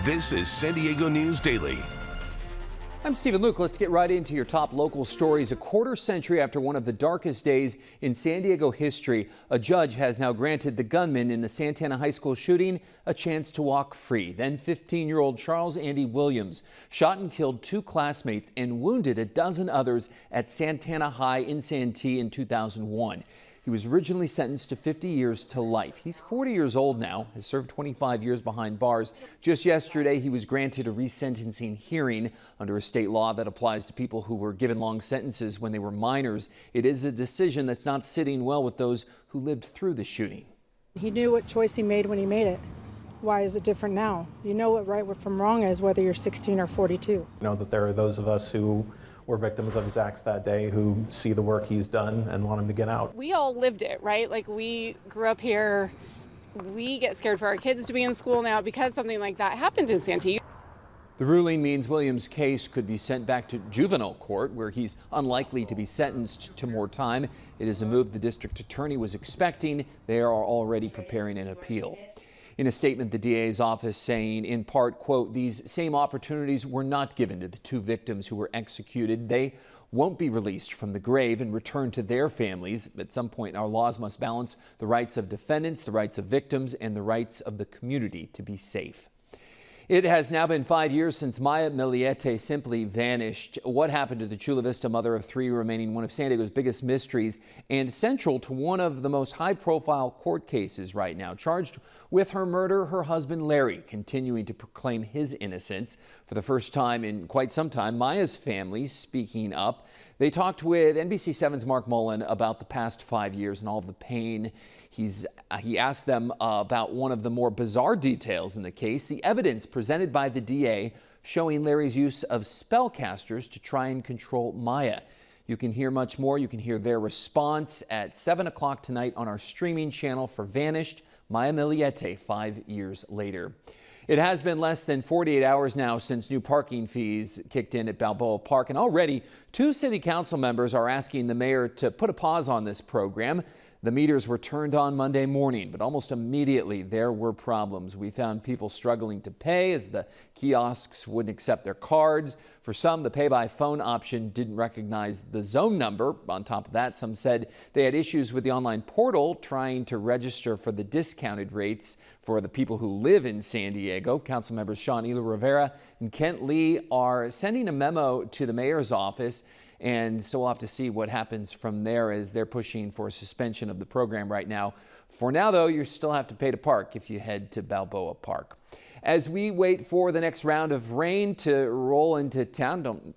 This is San Diego News Daily. I'm Stephen Luke. Let's get right into your top local stories. A quarter century after one of the darkest days in San Diego history, a judge has now granted the gunman in the Santana High School shooting a chance to walk free. Then 15-year-old Charles Andy Williams shot and killed 2 classmates and wounded a dozen others at Santana High in Santee in 2001. He was originally sentenced to 50 years to life. He's 40 years old now, has served 25 years behind bars. Just yesterday, he was granted a resentencing hearing under a state law that applies to people who were given long sentences when they were minors. It is a decision that's not sitting well with those who lived through the shooting. He knew what choice he made when he made it. Why is it different now? You know what right from wrong is, whether you're 16 or 42. You know that there are those of us who were victims of his acts that day who see the work he's done and want him to get out. We all lived it, right? Like, we grew up here. We get scared for our kids to be in school now because something like that happened in Santee. The ruling means Williams' case could be sent back to juvenile court, where he's unlikely to be sentenced to more time. It is a move the district attorney was expecting. They are already preparing an appeal. In a statement, the DA's office saying, in part, quote, "These same opportunities were not given to the 2 victims who were executed. They won't be released from the grave and returned to their families. At some point, our laws must balance the rights of defendants, the rights of victims, and the rights of the community to be safe." It has now been 5 years since Maya Millete simply vanished. What happened to the Chula Vista mother of 3 remaining one of San Diego's biggest mysteries and central to one of the most high-profile court cases right now. Charged with her murder, her husband Larry continuing to proclaim his innocence. For the first time in quite some time, Maya's family speaking up. They talked with NBC7's Mark Mullen about the past 5 years and all of the pain. He asked them about one of the more bizarre details in the case, the evidence presented by the DA showing Larry's use of spellcasters to try and control Maya. You can hear much more. You can hear their response at 7 o'clock tonight on our streaming channel for Vanished, Maya Millete, 5 years later. It has been less than 48 hours now since new parking fees kicked in at Balboa Park, and already 2 city council members are asking the mayor to put a pause on this program. The meters were turned on Monday morning, but almost immediately there were problems. We found people struggling to pay as the kiosks wouldn't accept their cards. For some, the pay-by-phone option didn't recognize the zone number. On top of that, some said they had issues with the online portal trying to register for the discounted rates for the people who live in San Diego. Council members Sean Elu Rivera and Kent Lee are sending a memo to the mayor's office. And so we'll have to see what happens from there as they're pushing for a suspension of the program right now. For now, though, you still have to pay to park if you head to Balboa Park. As we wait for the next round of rain to roll into town, don't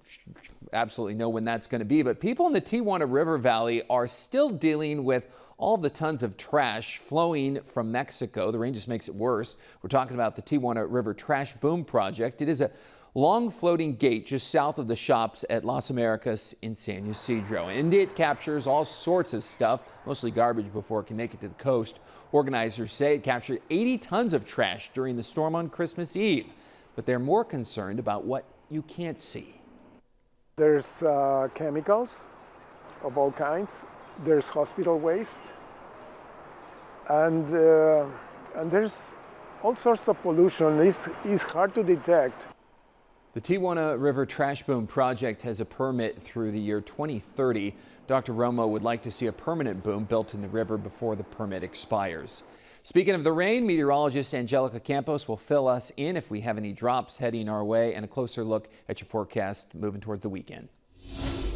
absolutely know when that's going to be, but people in the Tijuana River Valley are still dealing with all the tons of trash flowing from Mexico. The rain just makes it worse. We're talking about the Tijuana River Trash Boom Project. It is a long floating gate just south of the shops at Las Americas in San Ysidro. And it captures all sorts of stuff, mostly garbage before it can make it to the coast. Organizers say it captured 80 tons of trash during the storm on Christmas Eve, but they're more concerned about what you can't see. There's chemicals of all kinds. There's hospital waste, and there's all sorts of pollution. It's hard to detect. The Tijuana River Trash Boom Project has a permit through the year 2030. Dr. Romo would like to see a permanent boom built in the river before the permit expires. Speaking of the rain, meteorologist Angelica Campos will fill us in if we have any drops heading our way, and a closer look at your forecast moving towards the weekend.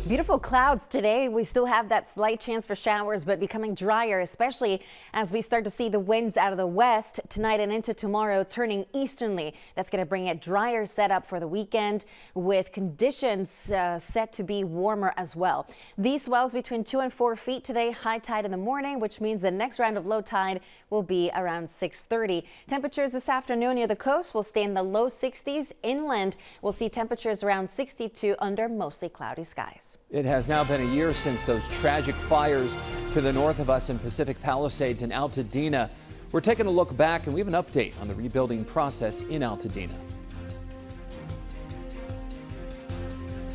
Beautiful clouds today. We still have that slight chance for showers, but becoming drier, especially as we start to see the winds out of the west tonight and into tomorrow turning easterly. That's going to bring a drier setup for the weekend with conditions set to be warmer as well. These swells between 2 and 4 feet today, high tide in the morning, which means the next round of low tide will be around 6:30. Temperatures this afternoon near the coast will stay in the low 60s. Inland, we'll see temperatures around 62 under mostly cloudy skies. It has now been a year since those tragic fires to the north of us in Pacific Palisades and Altadena. We're taking a look back, and we have an update on the rebuilding process in Altadena.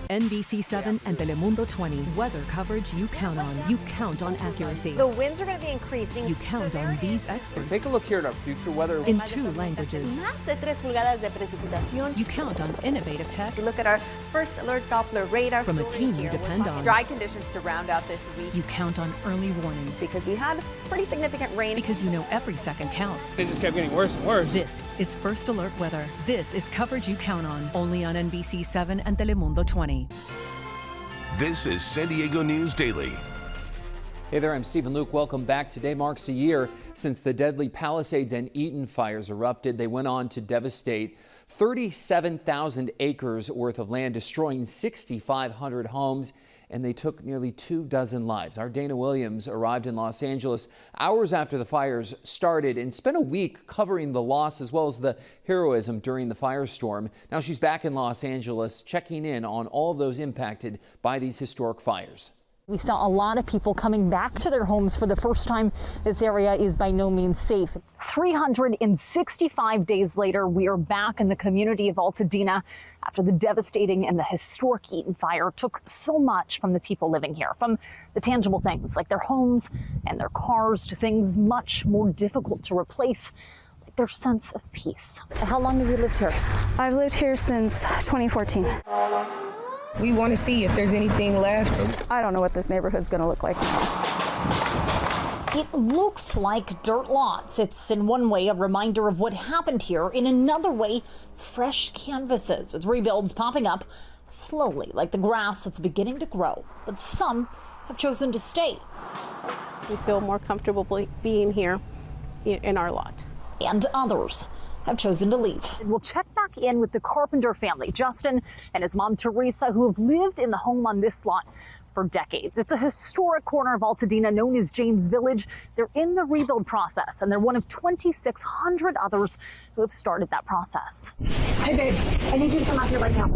NBC7 and Telemundo 20. Weather coverage you count on. You count on accuracy. The winds are going to be increasing. You count on these experts. Take a look here at our future weather. In 2 languages. Más de 3 pulgadas de precipitación. You count on innovative tech. Look at our first alert Doppler radar. From a team you depend on. Dry conditions to round out this week. You count on early warnings. Because we had pretty significant rain. Because you know every second counts. They just kept getting worse and worse. This is First Alert Weather. This is coverage you count on. Only on NBC7 and Telemundo 20. This is San Diego News Daily. Hey there, I'm Stephen Luke. Welcome back. Today marks a year since the deadly Palisades and Eaton fires erupted. They went on to devastate 37,000 acres worth of land, destroying 6,500 homes, and they took nearly 24 lives. Our Dana Williams arrived in Los Angeles hours after the fires started and spent a week covering the loss as well as the heroism during the firestorm. Now she's back in Los Angeles checking in on all of those impacted by these historic fires. We saw a lot of people coming back to their homes for the first time. This area is by no means safe. 365 days later, we are back in the community of Altadena after the devastating and the historic Eaton fire took so much from the people living here, from the tangible things like their homes and their cars to things much more difficult to replace, like their sense of peace. How long have you lived here? I've lived here since 2014. We want to see if there's anything left. I don't know what this neighborhood's going to look like. It looks like dirt lots. It's in one way a reminder of what happened here. In another way, fresh canvases with rebuilds popping up slowly, like the grass that's beginning to grow. But some have chosen to stay. We feel more comfortable being here in our lot. And others have chosen to leave. We'll check back in with the Carpenter family, Justin and his mom, Teresa, who have lived in the home on this lot for decades. It's a historic corner of Altadena known as Jane's Village. They're in the rebuild process, and they're one of 2,600 others who have started that process. Hey, babe, I need you to come out here right now.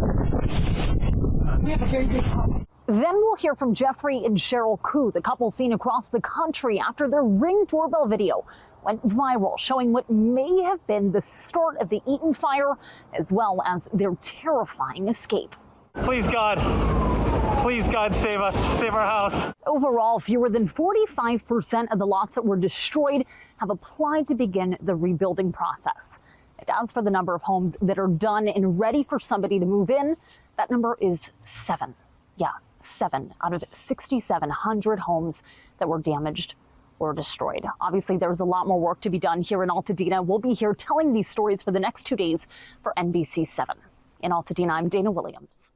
We have a very big problem. Then we'll hear from Jeffrey and Cheryl Koo, the couple seen across the country after their Ring doorbell video went viral, showing what may have been the start of the Eaton fire, as well as their terrifying escape. Please, God, save us, save our house. Overall, fewer than 45% of the lots that were destroyed have applied to begin the rebuilding process. And as for the number of homes that are done and ready for somebody to move in, that number is 7. Yeah, 7 out of 6,700 homes that were damaged or destroyed. Obviously, there's a lot more work to be done here in Altadena. We'll be here telling these stories for the next 2 days for NBC7. In Altadena, I'm Dana Williams.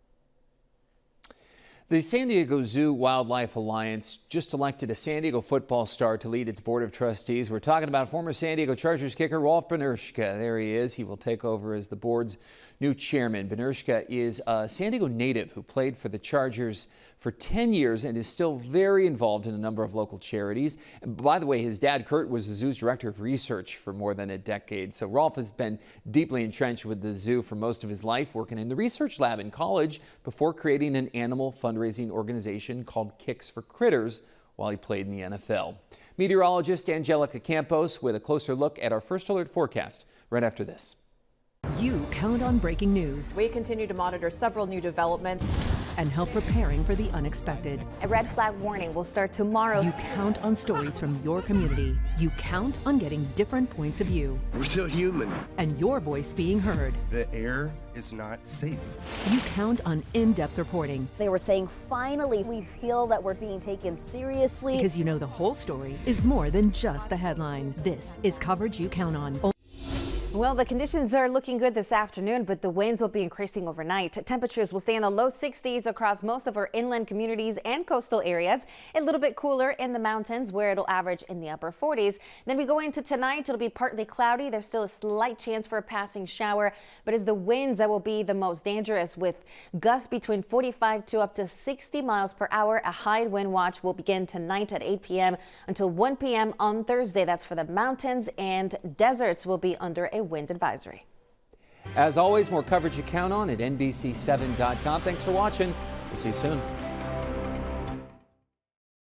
The San Diego Zoo Wildlife Alliance just elected a San Diego football star to lead its board of trustees. We're talking about former San Diego Chargers kicker Rolf Benirschke. There he is. He will take over as the board's new chairman. Benirschke is a San Diego native who played for the Chargers for 10 years and is still very involved in a number of local charities. And by the way, his dad, Kurt, was the zoo's director of research for more than a decade. So Rolf has been deeply entrenched with the zoo for most of his life, working in the research lab in college before creating an animal fundraising organization called Kicks for Critters while he played in the NFL. Meteorologist Angelica Campos with a closer look at our First Alert forecast right after this. You count on breaking news. We continue to monitor several new developments and help preparing for the unexpected. A red flag warning will start tomorrow. You count on stories from your community. You count on getting different points of view. We're still human. And your voice being heard. The air is not safe. You count on in-depth reporting. They were saying, finally, we feel that we're being taken seriously. Because you know the whole story is more than just the headline. This is coverage you count on. Well, the conditions are looking good this afternoon, but the winds will be increasing overnight. Temperatures will stay in the low 60s across most of our inland communities and coastal areas. A little bit cooler in the mountains where it'll average in the upper 40s. Then we go into tonight, it'll be partly cloudy. There's still a slight chance for a passing shower, but it's the winds that will be the most dangerous, with gusts between 45 to up to 60 miles per hour. A high wind watch will begin tonight at 8 p.m. until 1 p.m. on Thursday. That's for the mountains, and deserts will be under a wind advisory. As always, more coverage you count on at NBC7.com. Thanks for watching. We'll see you soon.